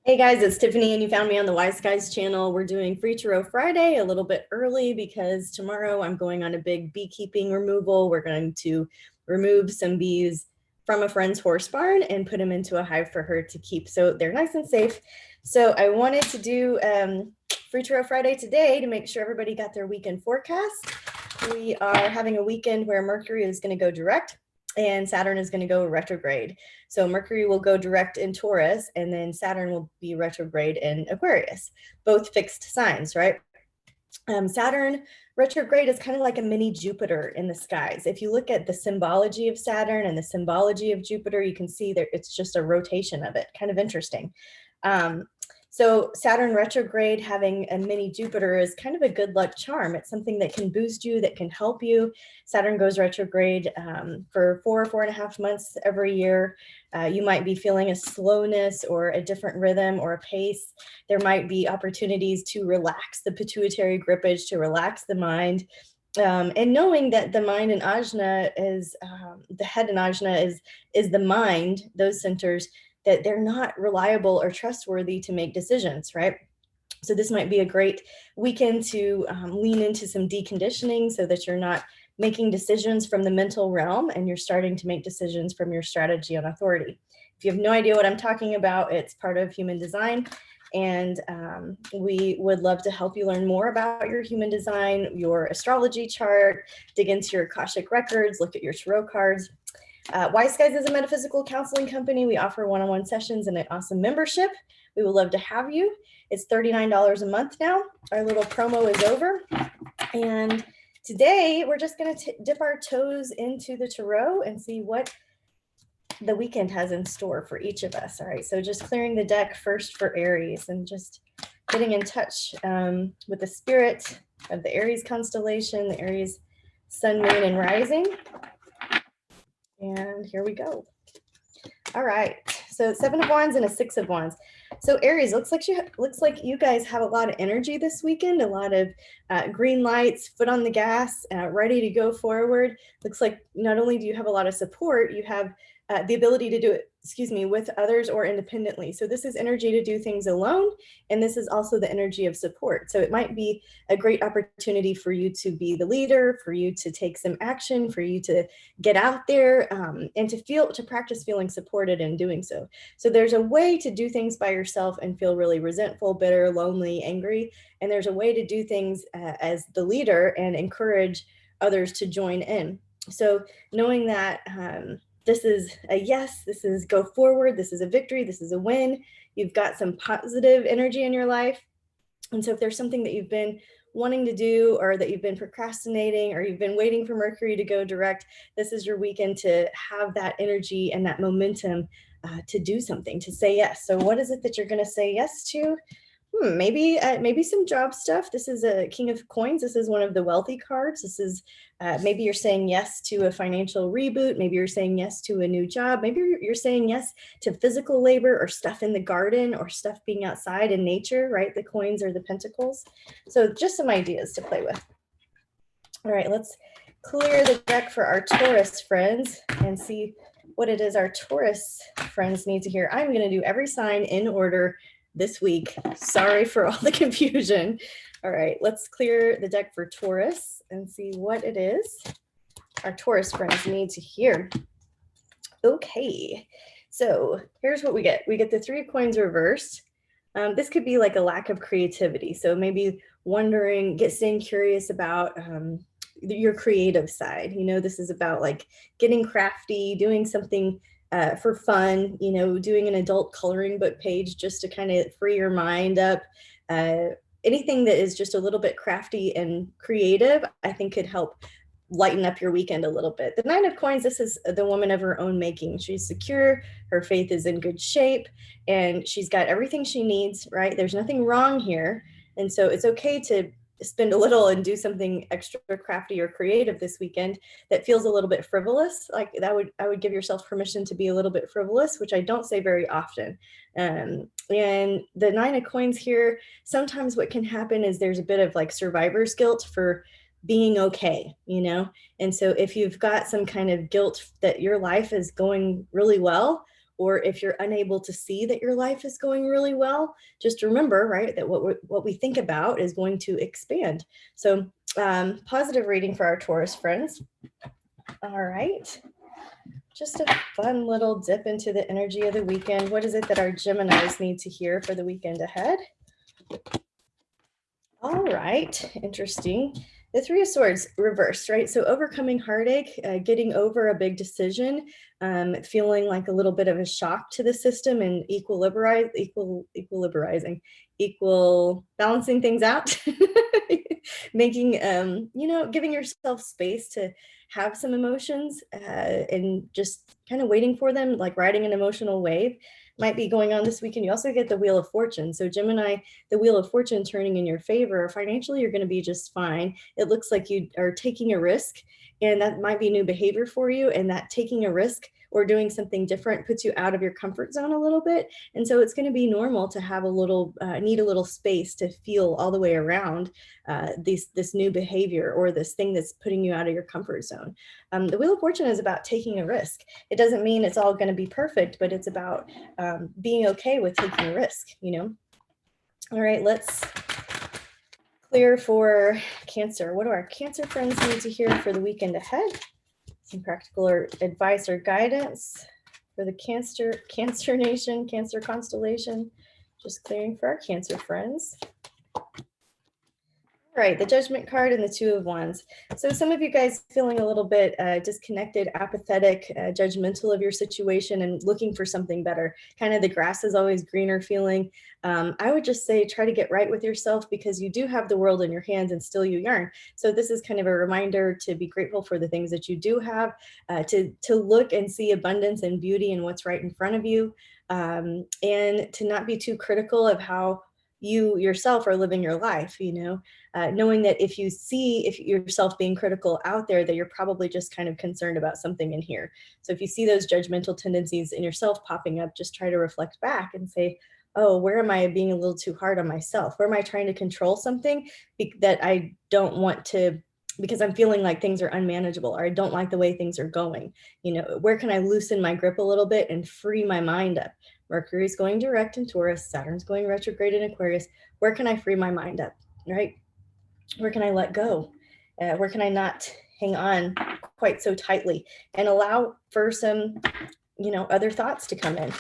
Hey guys, it's Tiffany and you found me on the Wise Guys channel. We're doing Free Tarot Friday a little bit early because tomorrow I'm going on a big beekeeping removal. We're going to remove some bees from a friend's horse barn and put them into a hive for her to keep so they're nice and safe. So I wanted to do Free Tarot Friday today to make sure everybody got their weekend forecast. We are having a weekend where Mercury is going to go direct and Saturn is going to go retrograde. So Mercury will go direct in Taurus, and then Saturn will be retrograde in Aquarius, both fixed signs, right? Saturn retrograde is kind of like a mini Jupiter in the skies. If you look at the symbology of Saturn and the symbology of Jupiter, you can see that it's just a rotation of it, kind of interesting. So Saturn retrograde having a mini Jupiter is kind of a good luck charm. It's something that can boost you, that can help you. Saturn goes retrograde for 4.5 months every year. You might be feeling a slowness or a different rhythm or a pace. There might be opportunities to relax the pituitary grippage, to relax the mind. And knowing that the mind in ajna is, the head in ajna is the mind, those centers, that they're not reliable or trustworthy to make decisions, right? So this might be a great weekend to lean into some deconditioning so that you're not making decisions from the mental realm and you're starting to make decisions from your strategy on authority. If you have no idea what I'm talking about, it's part of human design. And we would love to help you learn more about your human design, your astrology chart, dig into your Akashic records, look at your tarot cards. Wise Guys is a metaphysical counseling company. We offer one-on-one sessions and an awesome membership. We would love to have you. It's $39 a month now. Our little promo is over. And today we're just going to dip our toes into the tarot and see what the weekend has in store for each of us. All right, so just clearing the deck first for Aries and just getting in touch with the spirit of the Aries constellation, the Aries sun, moon, and rising. And here we go. All right, so 7 of Wands and a 6 of Wands. So Aries, looks like you guys have a lot of energy this weekend, a lot of green lights, foot on the gas, ready to go forward. Looks like not only do you have a lot of support, you have the ability to do it, with others or independently. So this is energy to do things alone, and this is also the energy of support. So it might be a great opportunity for you to be the leader, for you to take some action, for you to get out there and to practice feeling supported in doing so. So there's a way to do things by yourself and feel really resentful, bitter, lonely, angry, and there's a way to do things as the leader and encourage others to join in. So knowing that this is a yes, this is go forward, this is a victory, this is a win. You've got some positive energy in your life. And so if there's something that you've been wanting to do or that you've been procrastinating or you've been waiting for Mercury to go direct, this is your weekend to have that energy and that momentum to do something, to say yes. So what is it that you're going to say yes to? Maybe some job stuff. This is a King of Coins. This is one of the wealthy cards. This is maybe you're saying yes to a financial reboot. Maybe you're saying yes to a new job. Maybe you're saying yes to physical labor or stuff in the garden or stuff being outside in nature, right? The coins are the pentacles. So just some ideas to play with. All right, let's clear the deck for our Taurus friends and see what it is our Taurus friends need to hear. I'm going to do every sign in order this week. Sorry for all the confusion. All right, let's clear the deck for Taurus and see what it is our Taurus friends need to hear. Okay, so here's what we get. We get the 3 of coins reversed. This could be like a lack of creativity. So maybe wondering, staying curious about your creative side. This is about like getting crafty, doing something for fun, doing an adult coloring book page just to kind of free your mind up. Anything that is just a little bit crafty and creative, I think could help lighten up your weekend a little bit. The 9 of Coins, this is the woman of her own making. She's secure, her faith is in good shape, and she's got everything she needs, right? There's nothing wrong here. And so it's okay to spend a little and do something extra crafty or creative this weekend that feels a little bit frivolous. Like I would give yourself permission to be a little bit frivolous, which I don't say very often. And the 9 of Coins here, sometimes what can happen is there's a bit of like survivor's guilt for being okay, and so if you've got some kind of guilt that your life is going really well, or if you're unable to see that your life is going really well, just remember, right, that what we think about is going to expand. So positive reading for our Taurus friends. All right. Just a fun little dip into the energy of the weekend. What is it that our Geminis need to hear for the weekend ahead? All right, interesting. The Three of Swords reversed, right? So overcoming heartache, getting over a big decision, feeling like a little bit of a shock to the system, and balancing things out, making, giving yourself space to have some emotions and just kind of waiting for them, like riding an emotional wave might be going on this weekend. You also get the Wheel of Fortune. So Gemini, the Wheel of Fortune turning in your favor. Financially, you're going to be just fine. It looks like you are taking a risk, and that might be new behavior for you. And that taking a risk or doing something different puts you out of your comfort zone a little bit. And so it's going to be normal to have need a little space to feel all the way around this new behavior or this thing that's putting you out of your comfort zone. The Wheel of Fortune is about taking a risk. It doesn't mean it's all going to be perfect, but it's about being okay with taking a risk, All right, let's clear for Cancer. What do our Cancer friends need to hear for the weekend ahead? Some practical advice or guidance for the Cancer Nation, Cancer constellation. Just clearing for our Cancer friends. All right, the Judgment card and the Two of Wands. So some of you guys feeling a little bit disconnected, apathetic, judgmental of your situation and looking for something better. Kind of the grass is always greener feeling. I would just say try to get right with yourself, because you do have the world in your hands and still you yarn. So this is kind of a reminder to be grateful for the things that you do have, to look and see abundance and beauty in what's right in front of you, and to not be too critical of how you yourself are living your life, knowing that if yourself being critical out there, that you're probably just kind of concerned about something in here. So if you see those judgmental tendencies in yourself popping up, just try to reflect back and say, oh, where am I being a little too hard on myself? Where am I trying to control something that I don't want to, because I'm feeling like things are unmanageable, or I don't like the way things are going? Where can I loosen my grip a little bit and free my mind up? Mercury's going direct in Taurus, Saturn's going retrograde in Aquarius. Where can I free my mind up, right? Where can I let go? Where can I not hang on quite so tightly and allow for some, other thoughts to come in?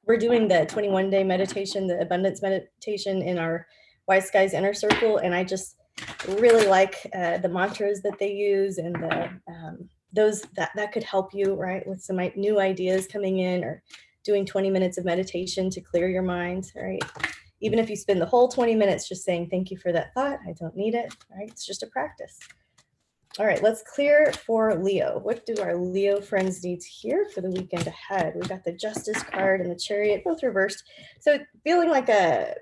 We're doing the 21-day meditation, the abundance meditation in our Wise Skies Inner Circle. And I just really like the mantras that they use, and those that could help you, right, with some new ideas coming in, or doing 20 minutes of meditation to clear your mind, right? Even if you spend the whole 20 minutes just saying, thank you for that thought, I don't need it, right? It's just a practice. All right, let's clear for Leo. What do our Leo friends need to hear for the weekend ahead? We've got the Justice card and the Chariot, both reversed. So feeling like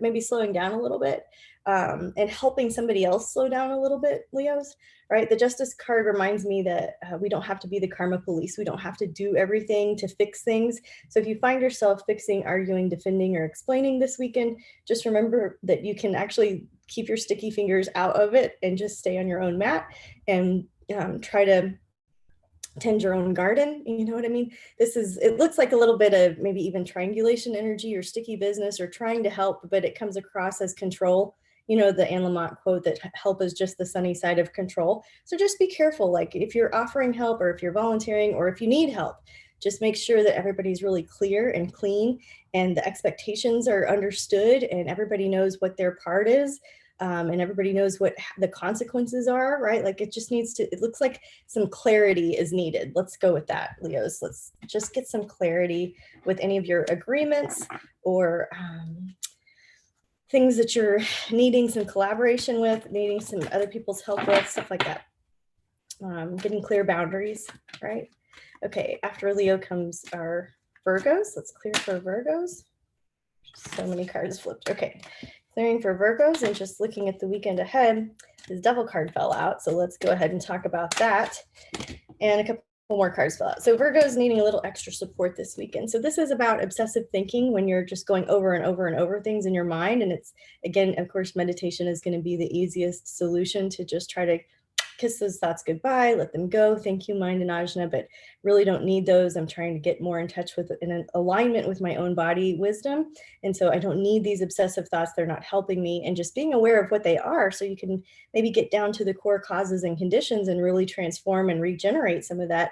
maybe slowing down a little bit, and helping somebody else slow down a little bit, Leos, right? The Justice card reminds me that we don't have to be the karma police. We don't have to do everything to fix things. So if you find yourself fixing, arguing, defending, or explaining this weekend, just remember that you can actually keep your sticky fingers out of it and just stay on your own mat and try to tend your own garden. You know what I mean? It looks like a little bit of maybe even triangulation energy or sticky business or trying to help, but it comes across as control. The Anne Lamott quote that help is just the sunny side of control. So just be careful. Like if you're offering help, or if you're volunteering, or if you need help, just make sure that everybody's really clear and clean, and the expectations are understood, and everybody knows what their part is. And everybody knows what the consequences are, right? Like it looks like some clarity is needed. Let's go with that, Leos. Let's just get some clarity with any of your agreements, or things that you're needing some collaboration with, needing some other people's help with, stuff like that. Getting clear boundaries, right? Okay, after Leo comes our Virgos. Let's clear for Virgos. So many cards flipped. Okay. Clearing for Virgos, and just looking at the weekend ahead, this Devil card fell out. So let's go ahead and talk about that. And a couple more cards fell out. So Virgo's needing a little extra support this weekend. So this is about obsessive thinking, when you're just going over and over and over things in your mind. And it's, again, of course, meditation is going to be the easiest solution to just try to kiss those thoughts goodbye, let them go. Thank you, mind and ajna, but really don't need those. I'm trying to get more in touch with, in an alignment with my own body wisdom. And so I don't need these obsessive thoughts. They're not helping me. And just being aware of what they are, so you can maybe get down to the core causes and conditions and really transform and regenerate some of that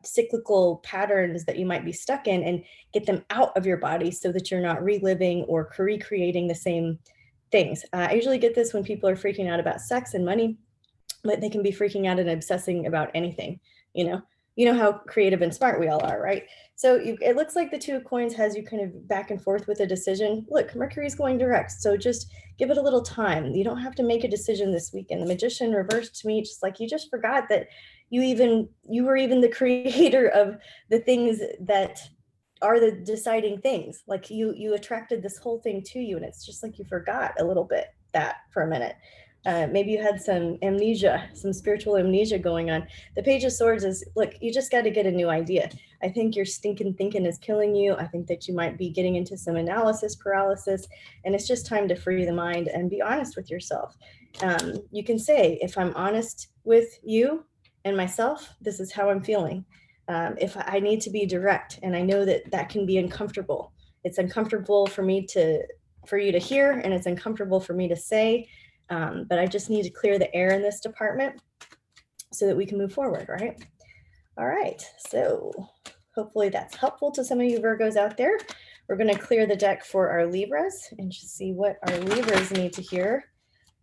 cyclical patterns that you might be stuck in, and get them out of your body so that you're not reliving or recreating the same things. I usually get this when people are freaking out about sex and money, but they can be freaking out and obsessing about anything. You know how creative and smart we all are, right? So it looks like the Two of Coins has you kind of back and forth with a decision. Look, Mercury's going direct, so just give it a little time. You don't have to make a decision this weekend. The Magician reversed to me, just like you just forgot that you were even the creator of the things that are the deciding things. Like you attracted this whole thing to you, and it's just like you forgot a little bit that for a minute. Maybe you had some amnesia, some spiritual amnesia going on. The Page of Swords is, look, you just got to get a new idea. I think your stinking thinking is killing you. I think that you might be getting into some analysis paralysis, and it's just time to free the mind and be honest with yourself. You can say, if I'm honest with you and myself, this is how I'm feeling. If I need to be direct, and I know that that can be uncomfortable. It's uncomfortable for you to hear, and it's uncomfortable for me to say. But I just need to clear the air in this department so that we can move forward, right? All right, so hopefully that's helpful to some of you Virgos out there. We're going to clear the deck for our Libras and just see what our Libras need to hear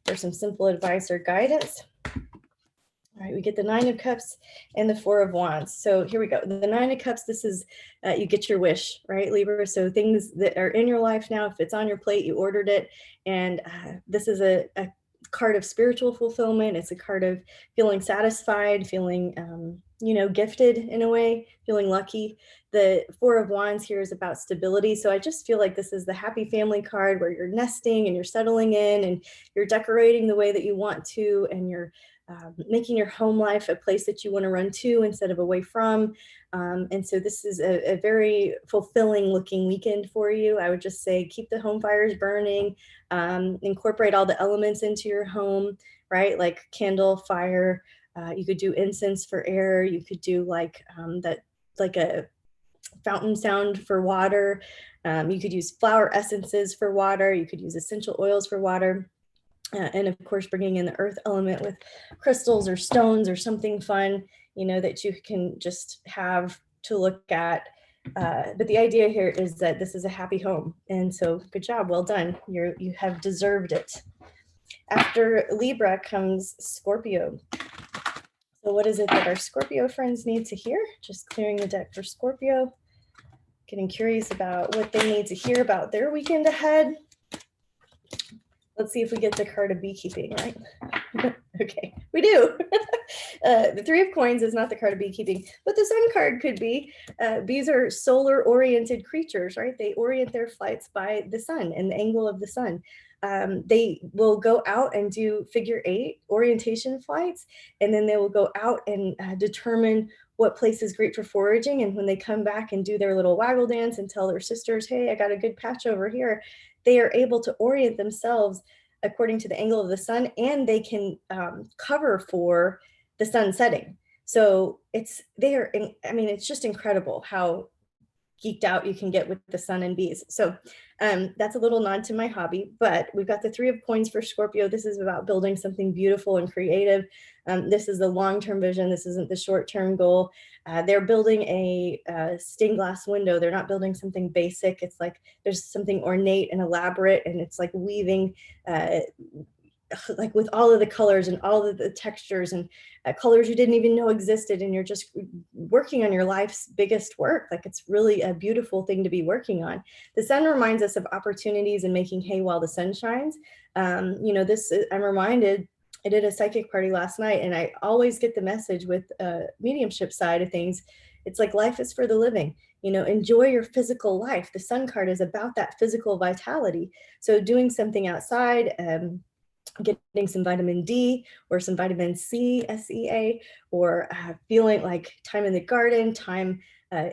for some simple advice or guidance. All right, we get the Nine of Cups and the Four of Wands. So here we go. The Nine of Cups, this is, you get your wish, right, Libra? So things that are in your life now, if it's on your plate, you ordered it. And this is a card of spiritual fulfillment. It's a card of feeling satisfied, feeling, gifted in a way, feeling lucky. The Four of Wands here is about stability. So I just feel like this is the happy family card where you're nesting and you're settling in and you're decorating the way that you want to, and you're making your home life a place that you want to run to instead of away from. And so this is a very fulfilling looking weekend for you. I would just say keep the home fires burning, incorporate all the elements into your home, right? Like candle, fire. You could do incense for air. You could do like a fountain sound for water. You could use flower essences for water. You could use essential oils for water. And of course, bringing in the earth element with crystals or stones or something fun, that you can just have to look at. But the idea here is that this is a happy home. And so good job. Well done. You have deserved it. After Libra comes Scorpio. So what is it that our Scorpio friends need to hear? Just clearing the deck for Scorpio. Getting curious about what they need to hear about their weekend ahead. Let's see if we get the card of beekeeping, right? Okay, we do. The Three of Coins is not the card of beekeeping, but the Sun card could be. Bees are solar-oriented creatures, right? They orient their flights by the sun and the angle of the sun. They will go out and do figure 8 orientation flights, and then they will go out and determine what place is great for foraging. And when they come back and do their little waggle dance and tell their sisters, hey, I got a good patch over here, they are able to orient themselves according to the angle of the sun, and they can cover for the sun setting. So it's just incredible how geeked out you can get with the sun and bees. So that's a little nod to my hobby, but we've got the Three of Coins for Scorpio. This is about building something beautiful and creative. This is the long-term vision. This isn't the short-term goal. They're building a stained glass window. They're not building something basic. It's like there's something ornate and elaborate, and it's like weaving like with all of the colors and all of the textures and colors you didn't even know existed, and you're just working on your life's biggest work. Like it's really a beautiful thing to be working on. The sun reminds us of opportunities and making hay while the sun shines. I'm reminded, I did a psychic party last night, and I always get the message with mediumship side of things. It's like life is for the living. Enjoy your physical life. The sun card is about that physical vitality. So doing something outside, getting some vitamin D or some vitamin C, SEA, or feeling like time in the garden, time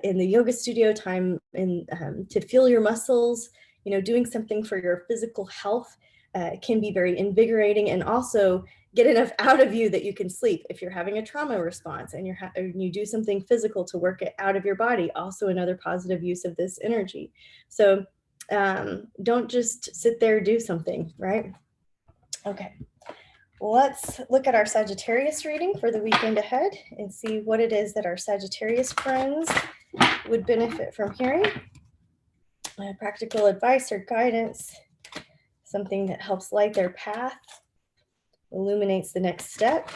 in the yoga studio, time to feel your muscles, doing something for your physical health can be very invigorating, and also get enough out of you that you can sleep. If you're having a trauma response and you do something physical to work it out of your body, also another positive use of this energy. So don't just sit there, do something, right? Okay. Let's look at our Sagittarius reading for the weekend ahead and see what it is that our Sagittarius friends would benefit from hearing. Practical advice or guidance, something that helps light their path, illuminates the next step.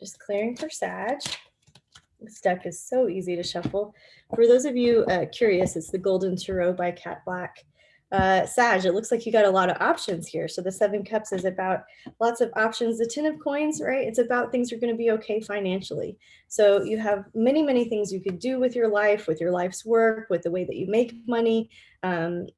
Just clearing for Sag. This deck is so easy to shuffle. For those of you curious, it's the Golden Tarot by Cat Black. Sag, it looks like you got a lot of options here. So the 7 Cups is about lots of options. The 10 of Coins, right? It's about things are going to be okay financially. So you have many, many things you could do with your life, with your life's work, with the way that you make money,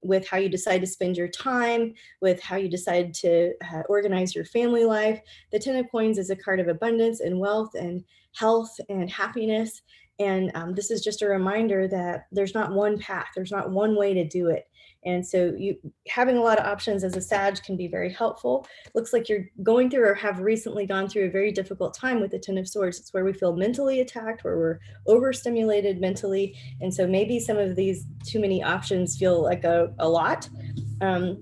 with how you decide to spend your time, with how you decide to organize your family life. The 10 of Coins is a card of abundance and wealth and health and happiness. And this is just a reminder that there's not one path. There's not one way to do it. And so having a lot of options as a Sag can be very helpful. Looks like you're going through or have recently gone through a very difficult time with the 10 of Swords. It's where we feel mentally attacked, where we're overstimulated mentally. And so maybe some of these too many options feel like a lot.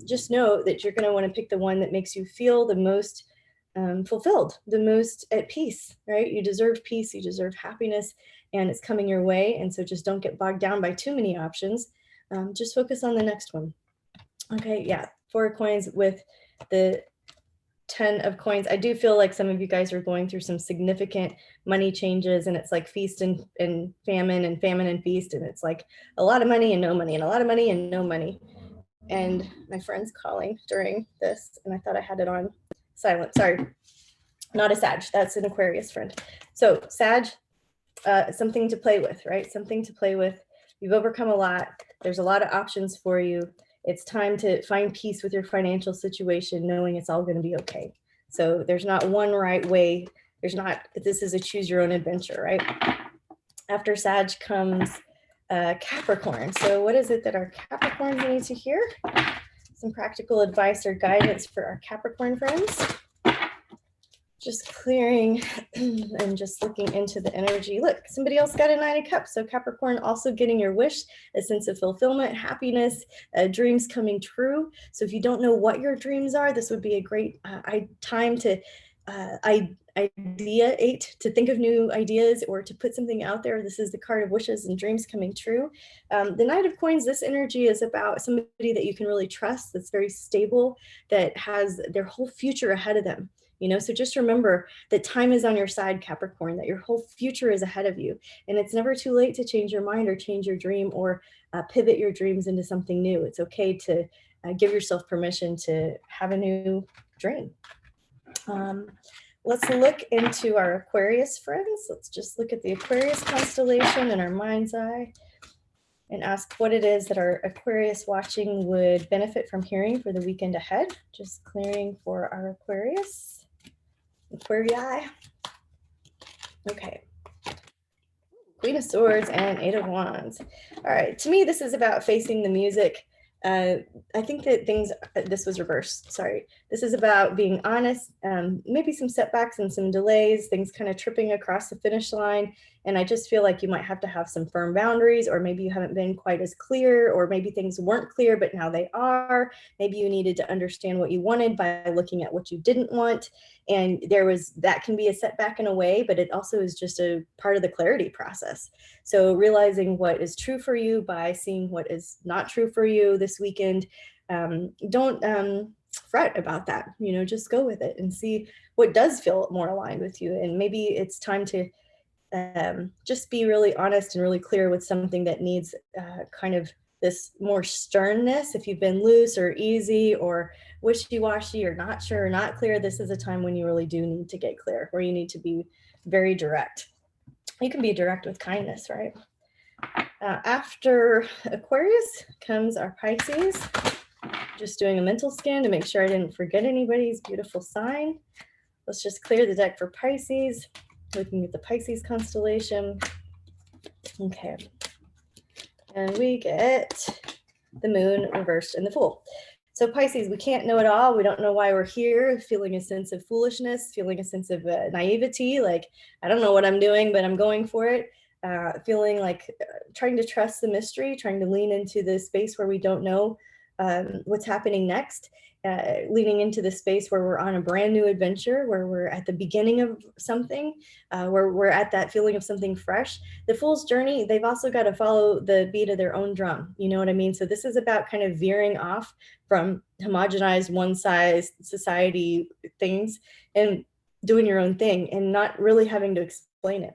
Just know that you're going to want to pick the one that makes you feel the most fulfilled, the most at peace, right? You deserve peace, you deserve happiness, and it's coming your way. And so just don't get bogged down by too many options. Just focus on the next one. Okay, yeah, 4 of Coins with the 10 of Coins. I do feel like some of you guys are going through some significant money changes, and it's like feast and famine and feast, and it's like a lot of money and no money and a lot of money and no money. And my friend's calling during this, and I thought I had it on silent. Sorry, not a Sag, that's an Aquarius friend. So Sag, something to play with, right? Something to play with. You've overcome a lot. There's a lot of options for you. It's time to find peace with your financial situation, knowing it's all going to be okay. So there's not one right way. This is a choose your own adventure, right? After Sag comes Capricorn. So what is it that our Capricorns need to hear? Some practical advice or guidance for our Capricorn friends. Just clearing and just looking into the energy. Look, somebody else got a 9 of Cups. So Capricorn also getting your wish, a sense of fulfillment, happiness, dreams coming true. So if you don't know what your dreams are, this would be a great time to ideate, to think of new ideas or to put something out there. This is the card of wishes and dreams coming true. The Knight of Coins, this energy is about somebody that you can really trust, that's very stable, that has their whole future ahead of them. You know, so just remember that time is on your side, Capricorn, that your whole future is ahead of you. And it's never too late to change your mind or change your dream or pivot your dreams into something new. It's okay to give yourself permission to have a new dream. Let's look into our Aquarius friends. Let's just look at the Aquarius constellation in our mind's eye and ask what it is that our Aquarius watching would benefit from hearing for the weekend ahead. Just clearing for our Aquarius. Aquarii. Okay. Queen of Swords and 8 of Wands. All right. To me, this is about facing the music. I think that this was reversed. Sorry. This is about being honest, maybe some setbacks and some delays, things kind of tripping across the finish line. And I just feel like you might have to have some firm boundaries, or maybe you haven't been quite as clear, or maybe things weren't clear, but now they are. Maybe you needed to understand what you wanted by looking at what you didn't want. And that can be a setback in a way, but it also is just a part of the clarity process. So realizing what is true for you by seeing what is not true for you this weekend. Don't fret about that, just go with it and see what does feel more aligned with you. And maybe it's time to just be really honest and really clear with something that needs kind of this more sternness. If you've been loose or easy or wishy-washy or not sure or not clear, this is a time when you really do need to get clear, where you need to be very direct. You can be direct with kindness, right? After Aquarius comes our Pisces. Just doing a mental scan to make sure I didn't forget anybody's beautiful sign. Let's just clear the deck for Pisces. Looking at the Pisces constellation. Okay. And we get the moon reversed and the Fool. So Pisces, we can't know it all. We don't know why we're here, feeling a sense of foolishness, feeling a sense of naivety, like, I don't know what I'm doing, but I'm going for it. Feeling like trying to trust the mystery, trying to lean into the space where we don't know what's happening next. Leaning into the space where we're on a brand new adventure, where we're at the beginning of something, where we're at that feeling of something fresh. The Fool's journey, they've also got to follow the beat of their own drum. You know what I mean? So this is about kind of veering off from homogenized one size society things and doing your own thing and not really having to explain it.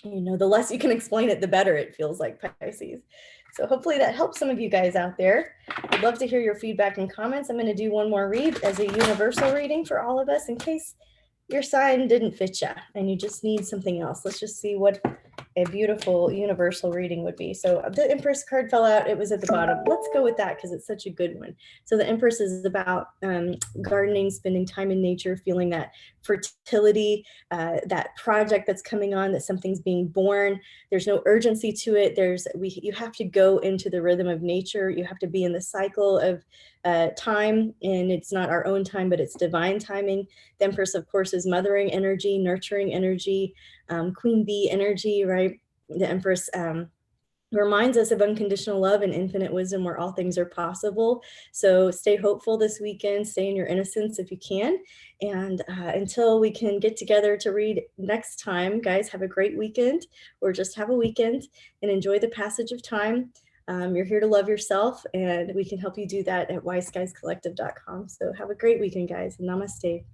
You know, the less you can explain it, the better, it feels like, Pisces. So hopefully that helps some of you guys out there. I'd love to hear your feedback and comments. I'm going to do one more read as a universal reading for all of us in case your sign didn't fit you and you just need something else. Let's just see what a beautiful universal reading would be. So the Empress card fell out. It was at the bottom. Let's go with that because it's such a good one. So the Empress is about gardening, spending time in nature, feeling that fertility, that project that's coming on, that something's being born. There's no urgency to it. You have to go into the rhythm of nature. You have to be in the cycle of time, and it's not our own time, but it's divine timing. The Empress, of course, is mothering energy, nurturing energy, queen bee energy, right? The Empress reminds us of unconditional love and infinite wisdom where all things are possible. So stay hopeful this weekend, stay in your innocence if you can. And until we can get together to read next time, guys, have a great weekend, or just have a weekend and enjoy the passage of time. You're here to love yourself, and we can help you do that at wiseskiescollective.com. So have a great weekend, guys. Namaste.